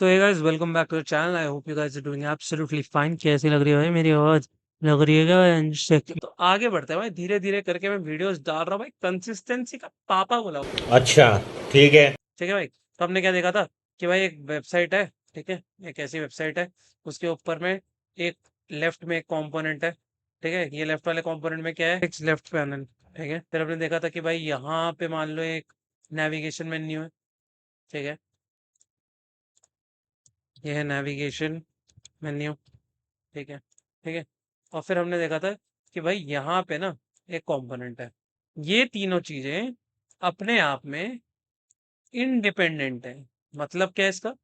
तो hey guys welcome back to the channel. I hope you guys are doing absolutely fine. कैसी लग रही है भाई मेरी आवाज? लग रही है क्या तो आगे बढ़ते हैं भाई, धीरे धीरे करके मैं वीडियोस डाल रहा हूँ भाई। कंसिस्टेंसी का पापा बोला हूँ। अच्छा, ठीक है। ठीक है भाई। तो हमने क्या देखा था कि भाई एक वेबसाइट है। ठीक है, एक ऐसी वेबसाइट है, उसके ऊपर में एक लेफ्ट में एक कंपोनेंट है। ठीक है, ये लेफ्ट वाले कंपोनेंट में क्या है, एक लेफ्ट पैनल। ठीक है, फिर हमने देखा था कि भाई यहाँ पे मान लो एक नेविगेशन मेन्यू है। ठीक है, ये है नेविगेशन मेन्यू। ठीक है, ठीक है। और फिर हमने देखा था कि भाई यहाँ पे ना एक कंपोनेंट है। ये तीनों चीजें अपने आप में इंडिपेंडेंट है। मतलब क्या है इसका,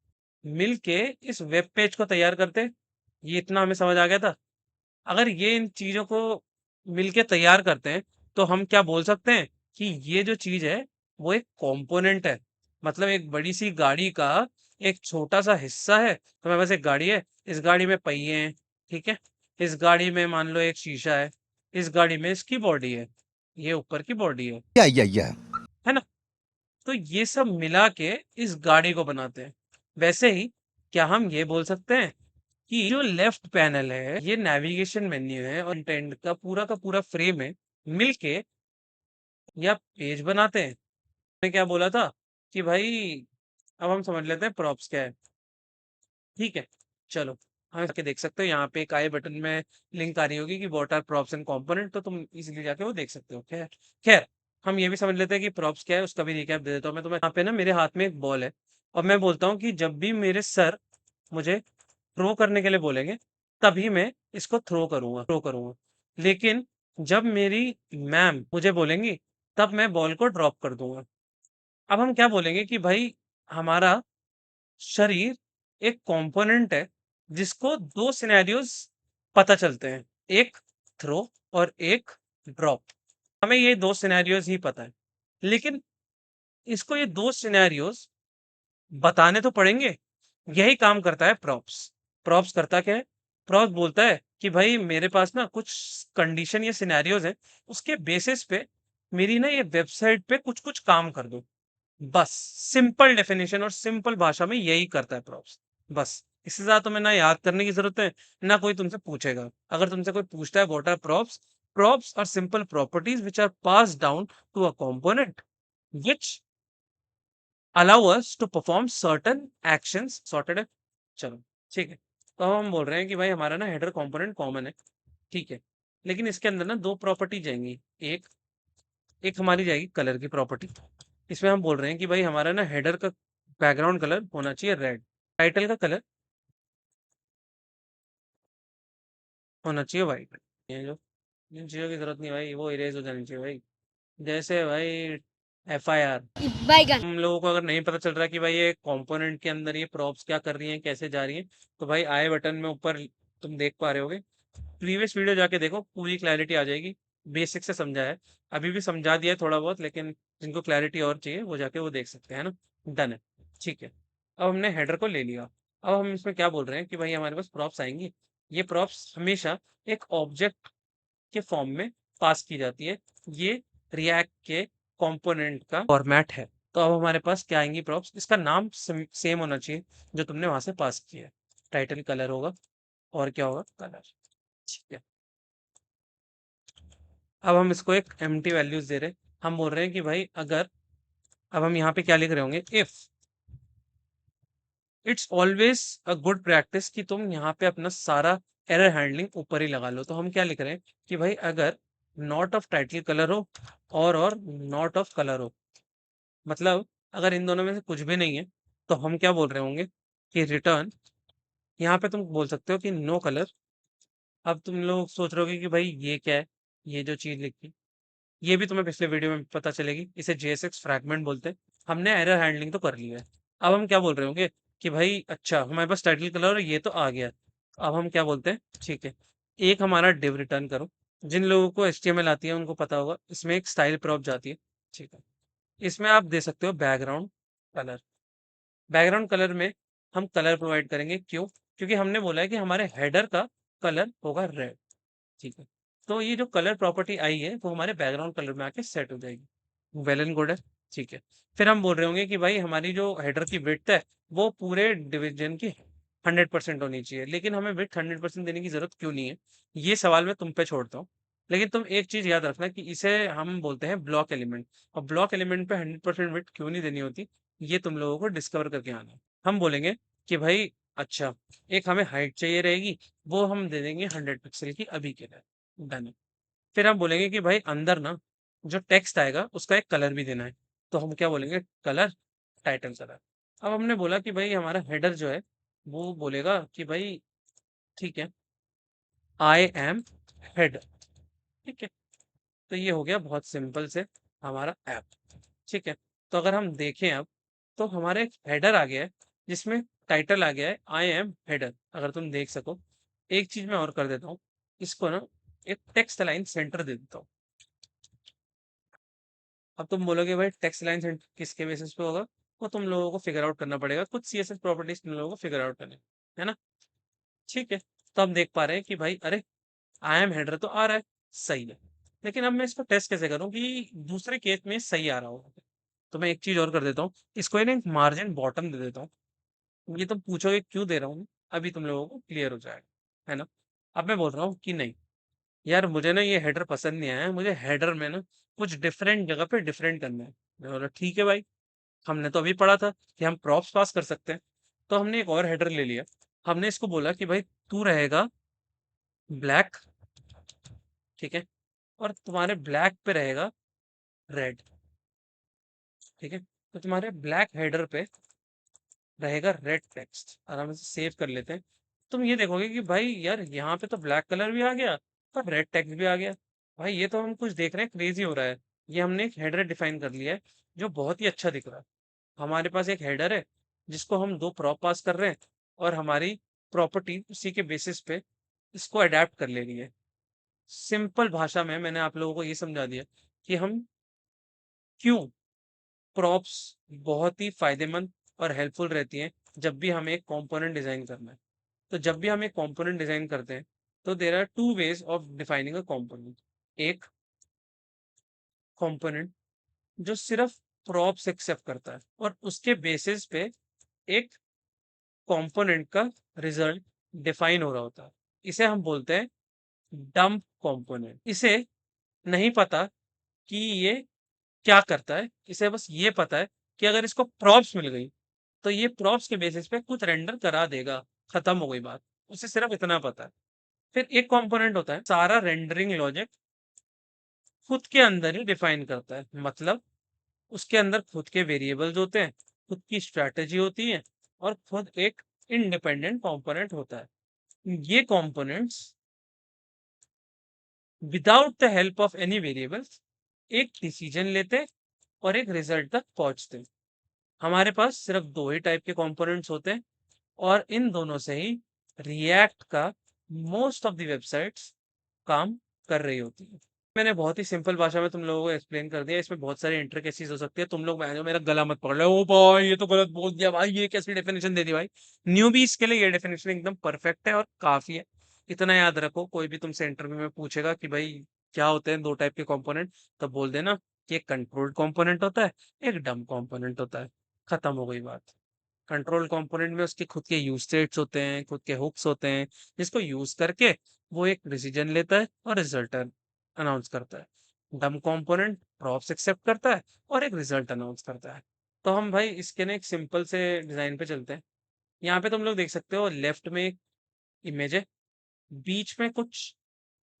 मिलके इस वेब पेज को तैयार करते हैं। ये इतना हमें समझ आ गया था। अगर ये इन चीजों को मिलके तैयार करते हैं तो हम क्या बोल सकते हैं कि ये जो चीज है वो एक कंपोनेंट है। मतलब एक बड़ी सी गाड़ी का एक छोटा सा हिस्सा है। तो मेरे पास एक गाड़ी है, इस गाड़ी में पहिए हैं। ठीक है, इस गाड़ी में मान लो एक शीशा है, इस गाड़ी में इसकी बॉडी है, ये ऊपर की बॉडी है ना। तो ये सब मिला के इस गाड़ी को बनाते हैं। वैसे ही क्या हम ये बोल सकते हैं कि जो लेफ्ट पैनल है ये नेविगेशन मेन्यू है और इंटेंट का पूरा फ्रेम है, मिलके या पेज बनाते हैं। मैं क्या बोला था कि भाई अब हम समझ लेते हैं प्रॉप्स क्या है। ठीक है, चलो हम जाके देख सकते हो। यहाँ पे एक आई बटन में लिंक आ रही होगी कि what are props and component, तो तुम इजीली जाके वो देख सकते हो। खैर खैर, हम ये भी समझ लेते हैं कि प्रॉप्स क्या है, उसका भी रिकैप दे देता हूँ मैं तुम्हें। यहाँ पे ना मेरे हाथ में एक बॉल है, और मैं बोलता हूँ कि जब भी मेरे सर मुझे थ्रो करने के लिए बोलेंगे तभी मैं इसको थ्रो करूंगा। लेकिन जब मेरी मैम मुझे बोलेंगी तब मैं बॉल को ड्रॉप कर दूंगा। अब हम क्या बोलेंगे कि भाई हमारा शरीर एक कंपोनेंट है जिसको दो सिनेरियोज पता चलते हैं, एक थ्रो और एक ड्रॉप। हमें ये दो सिनेरियोज ही पता है, लेकिन इसको ये दो सिनेरियोज बताने तो पड़ेंगे। यही काम करता है प्रॉप्स। प्रॉप्स करता क्या है, प्रॉप्स बोलता है कि भाई मेरे पास ना कुछ कंडीशन या सिनेरियोज है, उसके बेसिस पे मेरी ना ये वेबसाइट पे कुछ कुछ काम कर दो। बस सिंपल डेफिनेशन और सिंपल भाषा में यही करता है प्रॉप्स। बस इससे ज्यादा तुम्हें ना याद करने की जरूरत है, ना कोई तुमसे पूछेगा। अगर तुमसे कोई पूछता है what are props, props are simple properties which are passed down to a component which allow us to perform certain actions. Sorted है, चलो ठीक है। तो हम बोल रहे हैं कि भाई हमारा ना हेडर कंपोनेंट कॉमन है। ठीक है, लेकिन इसके अंदर ना दो प्रॉपर्टी जाएंगी। एक एक हमारी जाएगी कलर की प्रॉपर्टी। इसमें हम बोल रहे हैं कि भाई हमारा ना हेडर का बैकग्राउंड कलर होना चाहिए रेड, टाइटल का कलर होना चाहिए वाइट। ये जो इन चीज़ों की जरूरत नहीं भाई, वो इरेज हो जानी चाहिए भाई। जैसे भाई FIR। बैगन। हम लोगों को अगर नहीं पता चल रहा कि भाई ये कंपोनेंट के अंदर ये प्रॉप्स क्या कर रही हैं, कैसे जा रही हैं, तो भाई आई बटन में ऊपर तुम देख पा रहे होगे। प्रीवियस वीडियो जाके देखो, पूरी क्लैरिटी आ जाएगी। बेसिक से समझा है, अभी भी समझा दिया है थोड़ा बहुत, लेकिन जिनको क्लैरिटी और चाहिए वो जाके वो देख सकते हैं ना। डन है, ठीक है। अब हमने हेडर को ले लिया। अब हम इसमें क्या बोल रहे हैं कि भाई हमारे पास प्रॉप्स आएंगी। ये प्रॉप्स हमेशा एक ऑब्जेक्ट के फॉर्म में पास की जाती है। ये रिएक्ट के कंपोनेंट का फॉर्मेट है। तो अब हमारे पास क्या आएंगी प्रॉप्स, इसका नाम सेम होना चाहिए जो तुमने वहां से पास किया है। टाइटल कलर होगा, और क्या होगा, कलर। ठीक है, अब हम इसको एक एम्प्टी वैल्यूज दे रहे हैं। हम बोल रहे हैं कि भाई अगर, अब हम यहाँ पे क्या लिख रहे होंगे, if it's always a good practice कि तुम यहाँ पे अपना सारा एरर हैंडलिंग ऊपर ही लगा लो। तो हम क्या लिख रहे हैं कि भाई अगर नॉट ऑफ टाइटल कलर हो और नॉट ऑफ कलर हो, मतलब अगर इन दोनों में से कुछ भी नहीं है, तो हम क्या बोल रहे होंगे कि रिटर्न। यहाँ पे तुम बोल सकते हो कि नो कलर। अब तुम लोग सोच रहे होगे कि भाई ये क्या है, ये जो चीज लिखी, ये भी तुम्हें पिछले वीडियो में पता चलेगी। इसे JSX फ्रैगमेंट बोलते हैं। हमने एरर हैंडलिंग तो कर लिया है। अब हम क्या बोल रहे होंगे कि भाई अच्छा हमारे पास टाइटल कलर और ये तो आ गया। अब हम क्या बोलते हैं, ठीक है, एक हमारा डिव रिटर्न करो। जिन लोगों को HTML आती है उनको पता होगा, इसमें एक स्टाइल प्रॉप जाती है। ठीक है, इसमें आप दे सकते हो बैकग्राउंड कलर। बैकग्राउंड कलर में हम कलर प्रोवाइड करेंगे, क्यों? क्योंकि हमने बोला है कि हमारे हेडर का कलर होगा रेड। ठीक है, तो ये जो कलर प्रॉपर्टी आई है वो हमारे बैकग्राउंड कलर में आके सेट हो जाएगी। वेल एंड गुड है। ठीक है। फिर हम बोल रहे होंगे कि भाई हमारी जो हेडर की विड्थ है वो पूरे डिवीजन की 100% होनी चाहिए, लेकिन हमें विड्थ 100% देने की जरूरत क्यों नहीं है, ये सवाल मैं तुम पे छोड़ता हूँ। लेकिन तुम एक चीज याद रखना कि इसे हम बोलते हैं ब्लॉक एलिमेंट, और ब्लॉक एलिमेंट पे 100% विड्थ क्यों नहीं देनी होती, ये तुम लोगों को डिस्कवर करके आना है। हम बोलेंगे कि भाई अच्छा, एक हमें हाइट चाहिए रहेगी, वो हम दे देंगे 100 पिक्सल की अभी के लिए, डन है। फिर हम बोलेंगे कि भाई अंदर ना जो टेक्स्ट आएगा उसका एक कलर भी देना है, तो हम क्या बोलेंगे, कलर, टाइटल कलर। अब हमने बोला कि भाई हमारा हेडर जो है वो बोलेगा कि भाई ठीक है, आई एम हेडर। ठीक है, तो ये हो गया बहुत सिंपल से हमारा ऐप। ठीक है, तो अगर हम देखें अब, तो हमारा एक हेडर आ गया है जिसमें टाइटल आ गया है आई एम हेडर, अगर तुम देख सको। एक चीज मैं और कर देता हूँ, इसको ना एक टेक्स्ट लाइन सेंटर दे देता हूँ। अब तुम बोलोगे भाई टेक्स्ट लाइन सेंटर किसके बेसिस पे होगा, वो तुम लोगों को फिगर आउट करना पड़ेगा, कुछ सीएसएस प्रॉपर्टीज तुम लोगों को फिगर आउट करनी है ना। ठीक है, तो हम देख पा रहे हैं कि भाई अरे आई एम हेडर तो आ रहा है, सही है, लेकिन अब मैं इसको टेस्ट कैसे करूं कि दूसरे केस में सही आ रहा हो। तो मैं एक चीज और कर देता हूँ, इसको ना मार्जिन बॉटम दे देता हूँ। ये तुम पूछोगे क्यों दे रहा हूँ, अभी तुम लोगों को क्लियर हो जाएगा, है ना। अब मैं बोल रहा हूँ कि नहीं यार, मुझे ना ये हेडर पसंद नहीं आया, मुझे हेडर में ना कुछ डिफरेंट जगह पे डिफरेंट करना है। मैं बोला ठीक है भाई, हमने तो अभी पढ़ा था कि हम प्रॉप्स पास कर सकते हैं, तो हमने एक और हेडर ले लिया। हमने इसको बोला कि भाई तू रहेगा ब्लैक, ठीक है, और तुम्हारे ब्लैक पे रहेगा रेड। ठीक है, तो तुम्हारे ब्लैक हेडर पे रहेगा रेड टेक्स्ट, आराम से सेव कर लेते हैं। तुम ये देखोगे कि भाई यार यहाँ पे तो ब्लैक कलर भी आ गया और रेड टेक्स्ट भी आ गया। भाई ये तो हम कुछ देख रहे हैं, क्रेजी हो रहा है। ये हमने एक हेडर डिफाइन कर लिया है जो बहुत ही अच्छा दिख रहा है। हमारे पास एक हेडर है जिसको हम दो प्रॉप पास कर रहे हैं, और हमारी प्रॉपर्टी उसी के बेसिस पे इसको अडेप्ट कर ले रही है। सिंपल भाषा में मैंने आप लोगों को ये समझा दिया कि हम क्यों प्रॉप्स बहुत ही फायदेमंद और हेल्पफुल रहती हैं जब भी हमें एक कंपोनेंट डिजाइन करना है। तो जब भी हम एक कंपोनेंट डिजाइन करते हैं, तो there are two ways of defining a component. एक कंपोनेंट जो सिर्फ प्रॉप्स एक्सेप्ट करता है और उसके बेसिस पे एक कंपोनेंट का रिजल्ट डिफाइन हो रहा होता है, इसे हम बोलते हैं डंप कंपोनेंट। इसे नहीं पता कि ये क्या करता है, इसे बस ये पता है कि अगर इसको प्रॉप्स मिल गई तो ये प्रॉप्स के बेसिस पे कुछ रेंडर करा देगा, खत्म हो गई बात। उसे सिर्फ इतना पता है। फिर एक कंपोनेंट होता है सारा रेंडरिंग लॉजिक खुद के अंदर ही डिफाइन करता है, मतलब उसके अंदर खुद के वेरिएबल्स होते हैं, खुद की स्ट्रैटेजी होती है, और खुद एक इंडिपेंडेंट कंपोनेंट होता है। ये components without the help of any variables एक डिसीजन लेते और एक रिजल्ट तक पहुंचते। हमारे पास सिर्फ दो ही टाइप के कंपोनेंट्स होते हैं, और इन दोनों से ही रिएक्ट का मोस्ट ऑफ द वेबसाइट्स काम कर रही होती है। मैंने बहुत ही सिंपल भाषा में तुम लोगों को एक्सप्लेन कर दिया, इसमें बहुत सारी इंट्रिकेसीज हो सकती है। तुम लोग जो मेरा गला मत पकड़ लो, ओ भाई ये तो गलत बोल दिया भाई, ये कैसी डेफिनेशन दे दी भाई। न्यूबीज के लिए ये डेफिनेशन एकदम परफेक्ट है और काफी है। इतना याद रखो, कोई भी तुमसे इंटरव्यू में पूछेगा कि भाई क्या होते हैं दो टाइप के कंपोनेंट, तो बोल देना कि एक कंट्रोल्ड कंपोनेंट होता है, एक डम कंपोनेंट होता है, खत्म हो गई बात। कंट्रोल कंपोनेंट में उसके खुद के यूज स्टेट्स होते हैं, खुद के हुक्स होते हैं, जिसको यूज करके वो एक डिसीजन लेता है और रिजल्ट अनाउंस करता है। डम कंपोनेंट प्रॉप्स एक्सेप्ट करता है और एक रिजल्ट अनाउंस करता है। तो हम भाई इसके ना एक सिंपल से डिजाइन पे चलते हैं। यहाँ पे तुम लोग देख सकते हो, लेफ्ट में एक इमेज है, बीच में कुछ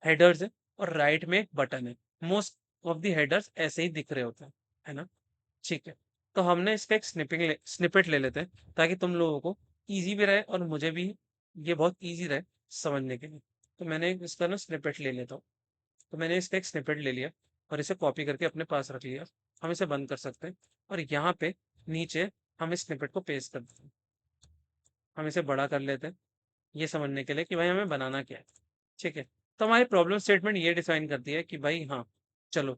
हेडर्स है, और राइट में एक बटन है। मोस्ट ऑफ द हेडर्स ऐसे ही दिख रहे होते हैं, है ना। ठीक है, तो हमने इसका एक स्निपेट ले लेते हैं ताकि तुम लोगों को इजी भी रहे और मुझे भी ये बहुत इजी रहे समझने के लिए। तो मैंने इसका ना स्निपेट ले लेता हूँ। तो मैंने इसका एक स्निपेट ले लिया और इसे कॉपी करके अपने पास रख लिया। हम इसे बंद कर सकते हैं, और यहाँ पे नीचे हम इस स्निपेट को पेस्ट कर देते हैं। हम इसे बड़ा कर लेते हैं ये समझने के लिए कि भाई हमें बनाना क्या है। ठीक है, तो हमारी प्रॉब्लम स्टेटमेंट ये डिफाइन करती है कि भाई हाँ चलो,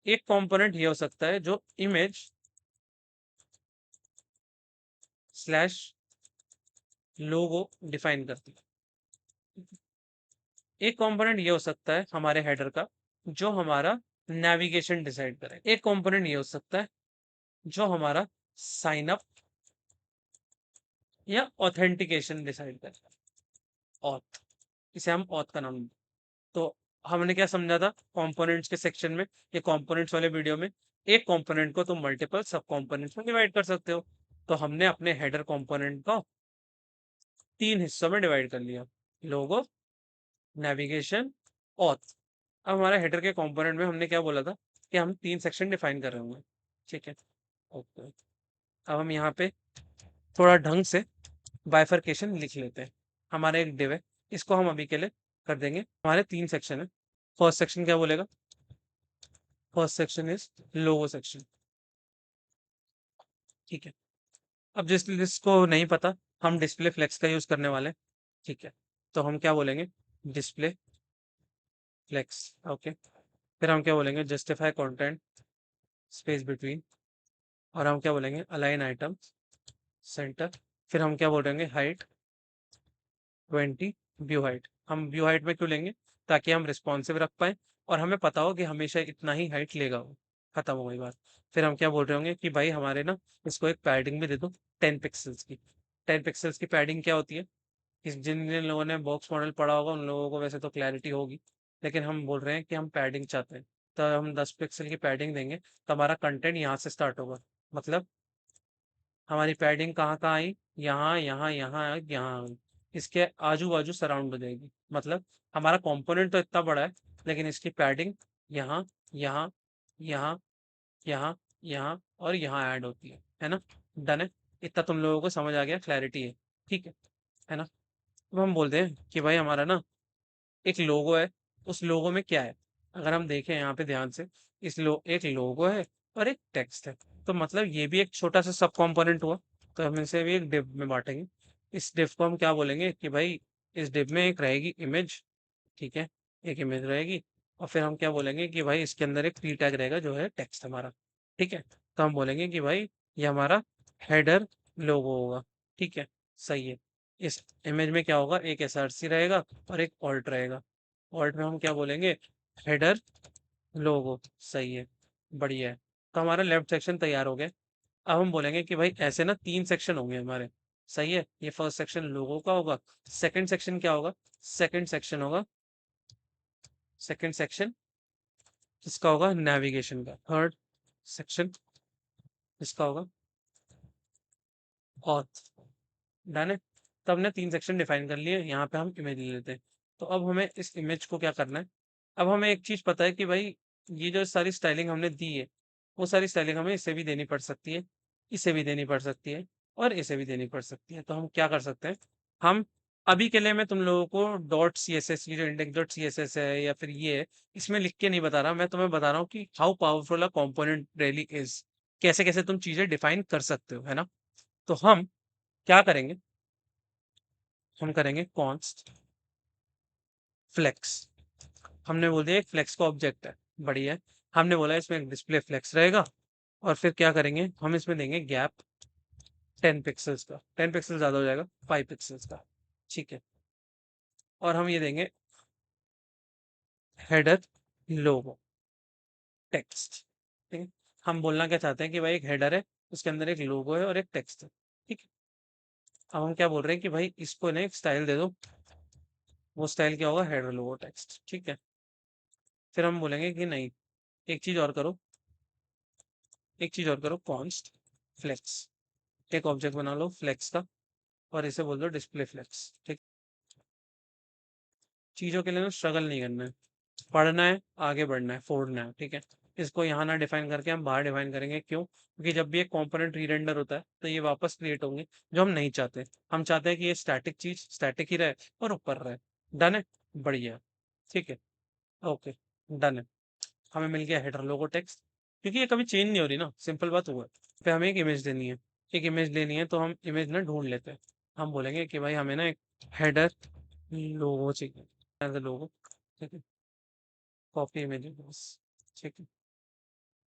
एक कंपोनेंट ये हो सकता है जो इमेज स्लैश लोगो डिफाइन करती है। एक कंपोनेंट ये हो सकता है हमारे हेडर का जो हमारा नेविगेशन डिसाइड करें। एक कंपोनेंट ये हो सकता है जो हमारा साइन अप या ऑथेंटिकेशन डिसाइड करेगा। ऑथ, इसे हम ऑथ का नाम। तो हमने क्या समझा था कंपोनेंट्स के सेक्शन में, ये कंपोनेंट्स वाले वीडियो में, एक कंपोनेंट को तुम मल्टीपल सब कंपोनेंट्स में डिवाइड कर सकते हो। तो हमने अपने हेडर कंपोनेंट को 3 हिस्सों में डिवाइड कर लिया, लोगो, नेविगेशन, ऑथ। अब हमारे हेडर के कंपोनेंट में हमने क्या बोला था कि हम 3 सेक्शन डिफाइन कर रहे होंगे, ठीक है। ओके, अब हम यहाँ पे थोड़ा ढंग से बाइफरकेशन लिख लेते हैं। हमारा एक डिव है, इसको हम अभी के लिए कर देंगे, हमारे 3 सेक्शन है। फर्स्ट सेक्शन क्या बोलेगा, first section is logo section, ठीक है। अब जिसको नहीं पता, हम डिस्प्ले फ्लेक्स का यूज करने वाले हैं, ठीक है। तो हम क्या बोलेंगे, डिस्प्ले फ्लेक्स, ओके। फिर हम क्या बोलेंगे, जस्टिफाई कंटेंट स्पेस बिटवीन, और हम क्या बोलेंगे, अलाइन आइटम सेंटर। फिर हम क्या बोलेंगे, हाइट 20, व्यू हाइट। हम व्यू हाइट में क्यों लेंगे, ताकि हम रिस्पॉन्सिव रख पाए और हमें पता हो कि हमेशा इतना ही हाइट लेगा वो। खत्म हो गई बात। फिर हम क्या बोल रहे होंगे कि भाई हमारे ना इसको एक पैडिंग भी दे दो 10 पिक्सल्स की। 10 पिक्सल्स की पैडिंग क्या होती है, जिन जिन लोगों ने बॉक्स मॉडल पढ़ा होगा उन लोगों को वैसे तो क्लैरिटी होगी, लेकिन हम बोल रहे हैं कि हम पैडिंग चाहते हैं। तो हम 10 पिक्सल की पैडिंग देंगे तो हमारा कंटेंट यहाँ से स्टार्ट होगा। मतलब हमारी पैडिंग कहाँ कहाँ आई, यहाँ यहाँ यहाँ यहाँ आई। इसके आजू बाजू सराउंड हो जाएगी। मतलब हमारा कंपोनेंट तो इतना बड़ा है, लेकिन इसकी पैडिंग यहाँ यहाँ यहाँ यहाँ यहाँ और यहाँ ऐड होती है ना। डन है, इतना तुम लोगों को समझ आ गया, क्लैरिटी है, ठीक है ना। अब हम बोलते हैं कि भाई हमारा ना एक लोगो है, उस लोगो में क्या है। अगर हम देखें यहाँ पे ध्यान से, एक लोगो है और एक टेक्स्ट है। तो मतलब ये भी एक छोटा सा सब कंपोनेंट हुआ। तो हम इसे भी एक डिव में बांटेंगे। इस डिव को हम क्या बोलेंगे कि भाई इस डिव में एक रहेगी इमेज, ठीक है, एक इमेज रहेगी। और फिर हम क्या बोलेंगे कि भाई इसके अंदर एक पी टैग रहेगा जो है टेक्स्ट हमारा, ठीक है। तो हम बोलेंगे कि भाई ये हमारा हेडर लोगो होगा, ठीक है। सही है। इस इमेज में क्या होगा, एक एसआरसी रहेगा और एक ऑल्ट रहेगा। ऑल्ट में हम क्या बोलेंगे, हेडर लोगो, सही है, बढ़िया है। तो हमारा लेफ्ट सेक्शन तैयार हो गया। अब हम बोलेंगे कि भाई ऐसे ना 3 सेक्शन होंगे हमारे, सही है। ये फर्स्ट सेक्शन लोगो का होगा, सेकंड सेक्शन क्या होगा, सेकंड सेक्शन होगा, सेकंड सेक्शन किसका होगा, नेविगेशन का। थर्ड सेक्शन किसका होगा, ऑथ। डन है। तो हमने 3 सेक्शन डिफाइन कर लिए, यहाँ पे हम इमेज ले लेते हैं। तो अब हमें इस इमेज को क्या करना है, अब हमें एक चीज पता है कि भाई ये जो सारी स्टाइलिंग हमने दी है, वो सारी स्टाइलिंग हमें इसे भी देनी पड़ सकती है, इसे भी देनी पड़ सकती है और इसे भी देनी पड़ सकती है। तो हम क्या कर सकते हैं, हम अभी के लिए मैं तुम लोगों co dot C S S, ये जो index dot C S S है या फिर ये है, इसमें लिख के नहीं बता रहा, मैं तुम्हें बता रहा हूँ कि how powerful a component really is, कैसे कैसे तुम चीजें डिफाइन कर सकते हो, है ना। तो हम क्या करेंगे, हम करेंगे कॉन्स्ट फ्लेक्स। हमने बोल दिया एक फ्लेक्स का ऑब्जेक्ट है, बढ़िया है। हमने बोला इसमें एक डिस्प्ले फ्लेक्स रहेगा और फिर क्या करेंगे, हम इसमें देंगे गैप 10 पिक्सल्स का, 10 पिक्सल ज्यादा हो जाएगा, 5 पिक्सल्स का, ठीक है। और हम ये देंगे हेडर लोगो टेक्स्ट, ठीक है। हम बोलना क्या चाहते हैं कि भाई एक हेडर है, उसके अंदर एक लोगो है और एक टेक्स्ट है, ठीक है। अब हम क्या बोल रहे हैं कि भाई इसको ना एक स्टाइल दे दो, वो स्टाइल क्या होगा, हेडर लोगो टेक्स्ट, ठीक है। फिर हम बोलेंगे कि नहीं, एक चीज और करो, एक चीज और करो, कॉन्स्ट फ्लेक्स। एक ऑब्जेक्ट बना लो फ्लेक्स का और इसे बोल दो डिस्प्ले फ्लेक्स, ठीक। चीजों के लिए ना स्ट्रगल नहीं करना है, पढ़ना है, आगे बढ़ना है, फोड़ना है, ठीक है। इसको यहाँ ना डिफाइन करके हम बाहर डिफाइन करेंगे, क्यों, क्योंकि जब भी एक कंपोनेंट रीरेंडर होता है तो ये वापस क्रिएट होंगे, जो हम नहीं चाहते। हम चाहते हैं कि ये स्टैटिक चीज स्टैटिक ही रहे और ऊपर रहे। डन है, बढ़िया, ठीक है, ओके, डन है। हमें मिल गया हेडर लोगो टेक्स्ट, क्योंकि ये कभी चेंज नहीं हो रही ना, सिंपल बात हुआ है। फिर हमें एक इमेज देनी है, एक इमेज लेनी है, तो हम इमेज ना ढूंढ लेते हैं। हम बोलेंगे कि भाई हमें ना एक हेडर लोगो चाहिए, लोगो, ठीक है, कॉपी इमेज बस, ठीक है।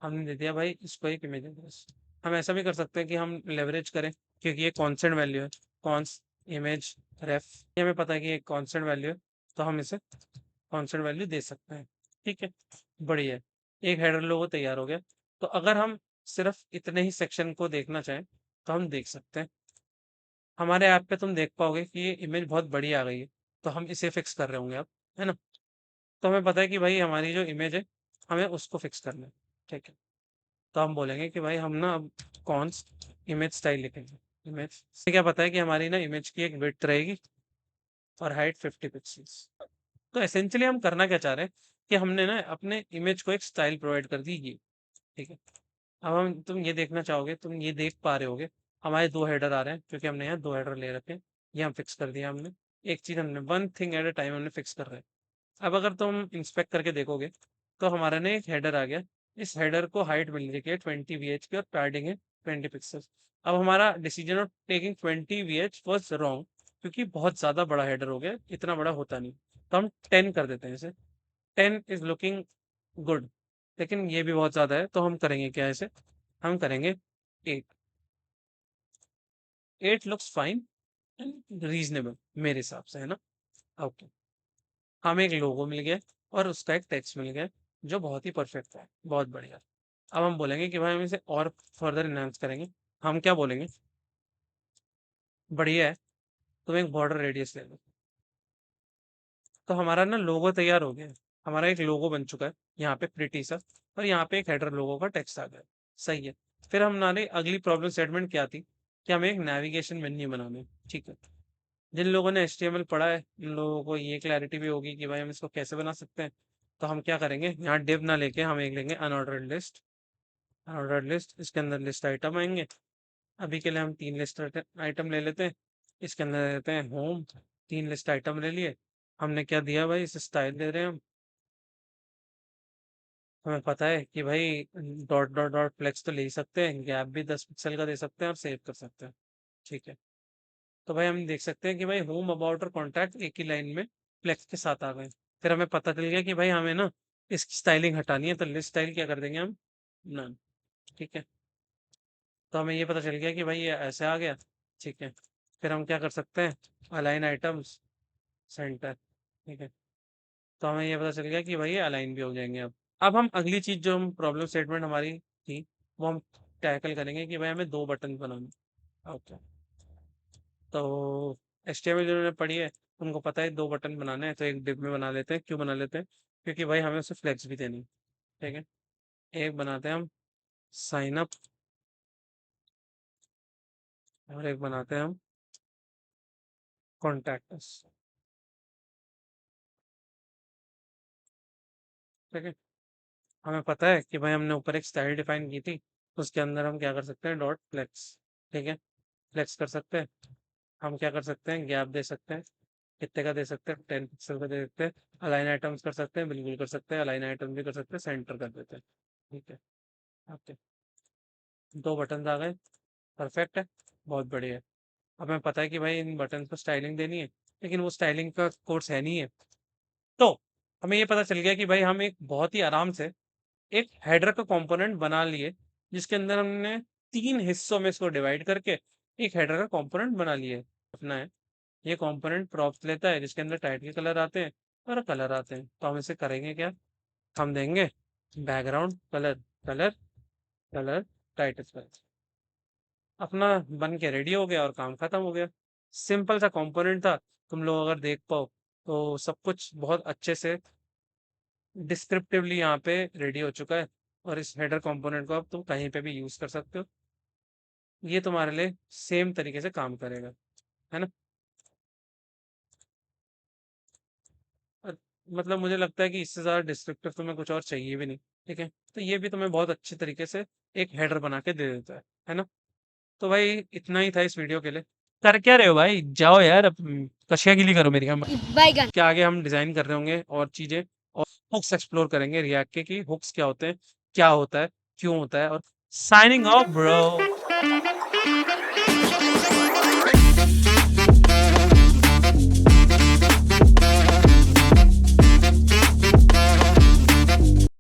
हमने दे दिया भाई इसको एक इमेज एड्रेस। हम ऐसा भी कर सकते हैं कि हम लेवरेज करें, क्योंकि ये कांस्टेंट वैल्यू है, कॉन्स इमेज रेफ, ये हमें पता है कि ये कांस्टेंट वैल्यू है, तो हम इसे कांस्टेंट वैल्यू दे सकते हैं, ठीक है, बढ़िया है। एक हेडर लोगो तैयार हो गया। तो अगर हम सिर्फ इतने ही सेक्शन को देखना चाहें तो हम देख सकते हैं। हमारे ऐप पे तुम देख पाओगे कि ये इमेज बहुत बड़ी आ गई है, तो हम इसे फिक्स कर रहे होंगे अब, है ना? तो हमें पता है कि भाई हमारी जो इमेज है, हमें उसको फिक्स करना है। ठीक है, तो हम बोलेंगे कि भाई हम ना अब कॉन्स इमेज स्टाइल लिखेंगे। इमेज से क्या पता है कि हमारी ना इमेज की एक विड्थ रहेगी और हाइट 50 पिक्सल्स। तो एसेंशियली हम करना क्या चाह रहे हैं कि हमने ना अपने इमेज को एक स्टाइल प्रोवाइड कर दी ये। ठीक है, अब हम तुम ये देखना चाहोगे, तुम ये देख पा रहे होगे हमारे दो हेडर आ रहे हैं, क्योंकि हमने यहाँ दो हेडर ले रखे हैं। ये हम फिक्स कर दिया हमने। एक चीज हमने one thing at a time हमने फिक्स कर रहे हैं। अब अगर तुम इंस्पेक्ट करके देखोगे तो हमारा ना एक हेडर आ गया। इस हेडर को हाइट मिल रही है 20 VH की और पैडिंग है 20 पिक्सल। अब हमारा decision of taking 20 VH was wrong, क्योंकि बहुत ज्यादा बड़ा हेडर हो गया, इतना बड़ा होता नहीं। तो हम 10 कर देते हैं इसे। 10 इज लुकिंग गुड, लेकिन ये भी बहुत ज्यादा है, तो हम करेंगे क्या इसे? हम करेंगे 8। 8 लुक्स फाइन एंड रीजनेबल मेरे हिसाब से, है ना? ओके, हमें एक लोगो मिल गया और उसका एक टेक्स्ट मिल गया, जो बहुत ही परफेक्ट है, बहुत बढ़िया। अब हम बोलेंगे कि भाई हम इसे और फर्दर इनहांस करेंगे। हम क्या बोलेंगे? बढ़िया है, तुम एक बॉर्डर रेडियस ले लो। तो हमारा ना लोगो तैयार हो गया है। हमारा एक लोगो बन चुका है यहाँ पे प्रिटी सा, और यहाँ पे एक हेडर लोगो का टेक्स्ट आ गया है। सही है। फिर हमारी अगली प्रॉब्लम स्टेटमेंट क्या थी कि हमें एक नेविगेशन मेन्यू बनाना है। ठीक है, जिन लोगों ने HTML पढ़ा है उन लोगों को ये क्लैरिटी भी होगी कि भाई हम इसको कैसे बना सकते हैं। तो हम क्या करेंगे, यहाँ डिव ना लेके हम एक लेंगे अनऑर्डर्ड लिस्ट। अनऑर्डर्ड लिस्ट, इसके अंदर लिस्ट आइटम आएंगे। अभी के लिए हम 3 लिस्ट आइटम ले लेते हैं। इसके अंदर ले लेते हैं होम। 3 लिस्ट आइटम ले लिए। हमने क्या दिया भाई, इसे स्टाइल दे रहे हैं हम। हमें पता है कि भाई डॉट डॉट डॉट फ्लेक्स तो ले ही सकते हैं, गैप भी 10 पिक्सल का दे सकते हैं और सेव कर सकते हैं। ठीक है, तो भाई हम देख सकते हैं कि भाई होम अबाउट और कॉन्टैक्ट एक ही लाइन में फ्लेक्स के साथ आ गए। फिर हमें पता चल गया कि भाई हमें ना इसकी स्टाइलिंग हटानी है, तो लिस्ट स्टाइल क्या कर देंगे हम? नन। ठीक है, तो हमें ये पता चल गया कि भाई ये ऐसे आ गया। ठीक है, फिर हम क्या कर सकते हैं? Align items centre. ठीक है, तो हमें ये पता चल गया कि भाई ये अलाइन भी हो जाएंगे अब हम अगली चीज जो हम प्रॉब्लम स्टेटमेंट हमारी थी, वो हम टैकल करेंगे कि भाई हमें 2 बटन बनाने। ओके, तो HTML जिन्होंने पढ़ी है उनको पता है 2 बटन बनाने हैं, तो एक डिव में बना लेते हैं। क्यों बना लेते हैं? क्योंकि भाई हमें उसे फ्लेक्स भी देनी है। ठीक है, एक बनाते हैं हम साइन अप, और एक बनाते हैं हम कॉन्टैक्ट अस। ठीक है, हमें पता है कि भाई हमने ऊपर एक स्टाइल डिफाइन की थी, उसके अंदर हम क्या कर सकते हैं? Dot flex. ठीक है, फ्लेक्स कर सकते हैं। हम क्या कर सकते हैं? गैप दे सकते हैं। कितने का दे सकते हैं? 10 पिक्सल का दे सकते हैं। अलाइन आइटम्स कर सकते हैं, बिल्कुल कर सकते हैं। अलाइन आइटम भी कर सकते हैं, सेंटर कर देते हैं। ठीक है, ओके, 2 बटन आ गए। परफेक्ट है, बहुत बढ़िया है। अब हमें पता है कि भाई इन बटन को स्टाइलिंग देनी है, लेकिन वो स्टाइलिंग का कोर्स है नहीं है। तो हमें ये पता चल गया कि भाई हम एक बहुत ही आराम से एक हेडर का कंपोनेंट बना लिए, जिसके अंदर हमने 3 हिस्सों में इसको डिवाइड करके एक हेडर का कंपोनेंट बना लिए। अपना है, ये कंपोनेंट प्रॉप्स लेता है जिसके अंदर टाइटल कलर आते हैं और कलर आते हैं। तो हम इसे करेंगे क्या? हम देंगे background colour, colour, colour, title colour. अपना बन के रेडी हो गया और काम खत्म हो गया। सिंपल सा कंपोनेंट था। तुम लोग अगर देख पाओ तो सब कुछ बहुत अच्छे से डिस्क्रिप्टिवली यहाँ पे रेडी हो चुका है, और इस हेडर कंपोनेंट को अब तुम कहीं पे भी यूज कर सकते हो। ये तुम्हारे लिए सेम तरीके से काम करेगा, है ना? और मतलब मुझे लगता है कि इससे ज़्यादा डिस्क्रिप्टिव तुम्हें कुछ और चाहिए भी नहीं। ठीक है, तो ये भी तुम्हें बहुत अच्छे तरीके से एक हेडर बना के दे देता है ना? तो भाई इतना ही था इस वीडियो के लिए। कर क्या रहे हो भाई? जाओ यार, कशिया गिली करो मेरी। हम बैगन के आगे हम डिजाइन कर रहे होंगे और चीजें, और हुक्स एक्सप्लोर करेंगे रिएक्ट के, कि हुक्स क्या होते हैं, क्या होता है, क्यों होता है। और साइनिंग ऑफ ब्रो।